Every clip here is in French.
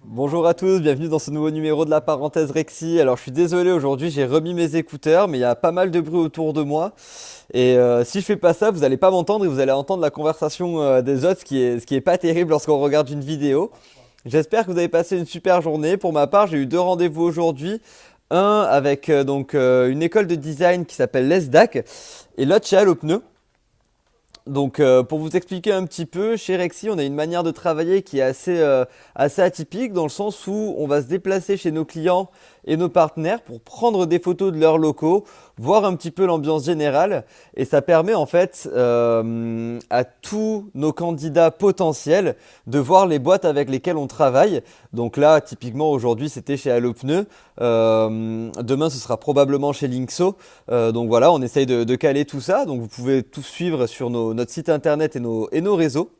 Bonjour à tous, bienvenue dans ce nouveau numéro de la parenthèse Rexy. Alors je suis désolé aujourd'hui, j'ai remis mes écouteurs, mais il y a pas mal de bruit autour de moi. Et si je fais pas ça, vous n'allez pas m'entendre et vous allez entendre la conversation des autres, ce qui est pas terrible lorsqu'on regarde une vidéo. J'espère que vous avez passé une super journée. Pour ma part, j'ai eu deux rendez-vous aujourd'hui. Un avec une école de design qui s'appelle l'ESDAC et l'autre chez Allopneu. Donc, pour vous expliquer un petit peu, chez Rexy, on a une manière de travailler qui est assez atypique dans le sens où on va se déplacer chez nos clients et nos partenaires pour prendre des photos de leurs locaux, voir un petit peu l'ambiance générale et ça permet en fait à tous nos candidats potentiels de voir les boîtes avec lesquelles on travaille. Donc là, typiquement aujourd'hui, c'était chez Allopneu. Demain, ce sera probablement chez Linkso. Donc voilà, on essaye de caler tout ça. Donc vous pouvez tout suivre sur notre site internet et nos réseaux.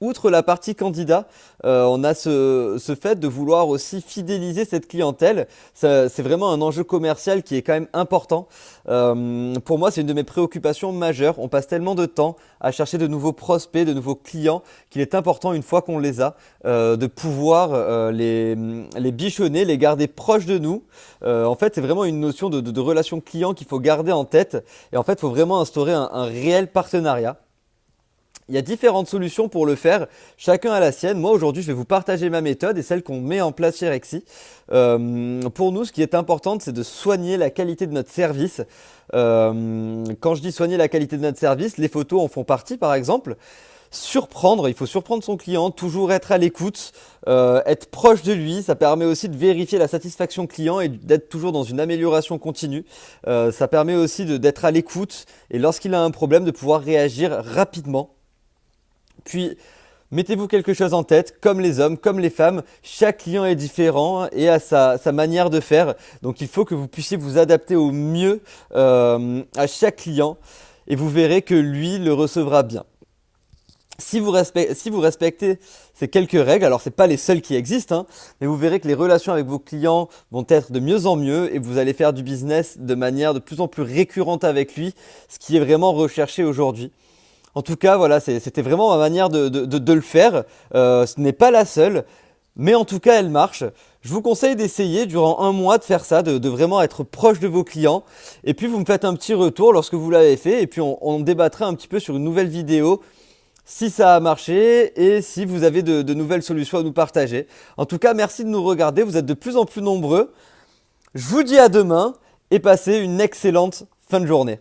Outre la partie candidat, on a ce fait de vouloir aussi fidéliser cette clientèle. C'est vraiment un enjeu commercial qui est quand même important. Pour moi, c'est une de mes préoccupations majeures. On passe tellement de temps à chercher de nouveaux prospects, de nouveaux clients, qu'il est important, une fois qu'on les a, de pouvoir les bichonner, les garder proches de nous. En fait, c'est vraiment une notion de relation client qu'il faut garder en tête. Et en fait, il faut vraiment instaurer un réel partenariat. Il y a différentes solutions pour le faire, chacun a la sienne. Moi aujourd'hui je vais vous partager ma méthode et celle qu'on met en place chez Rexy. Pour nous ce qui est important c'est de soigner la qualité de notre service. Quand je dis soigner la qualité de notre service, les photos en font partie par exemple. Surprendre, il faut surprendre son client, toujours être à l'écoute, être proche de lui, ça permet aussi de vérifier la satisfaction client et d'être toujours dans une amélioration continue. Ça permet aussi d'être à l'écoute et lorsqu'il a un problème de pouvoir réagir rapidement. Puis, mettez-vous quelque chose en tête, comme les hommes, comme les femmes, chaque client est différent et a sa manière de faire. Donc, il faut que vous puissiez vous adapter au mieux à chaque client et vous verrez que lui le recevra bien. Si vous respectez ces quelques règles, alors c'est pas les seules qui existent, hein, mais vous verrez que les relations avec vos clients vont être de mieux en mieux et vous allez faire du business de manière de plus en plus récurrente avec lui, ce qui est vraiment recherché aujourd'hui. En tout cas, voilà, c'était vraiment ma manière de le faire. Ce n'est pas la seule, mais en tout cas, elle marche. Je vous conseille d'essayer durant un mois de faire ça, de vraiment être proche de vos clients. Et puis, vous me faites un petit retour lorsque vous l'avez fait. Et puis, on débattra un petit peu sur une nouvelle vidéo si ça a marché et si vous avez de nouvelles solutions à nous partager. En tout cas, merci de nous regarder. Vous êtes de plus en plus nombreux. Je vous dis à demain et passez une excellente fin de journée.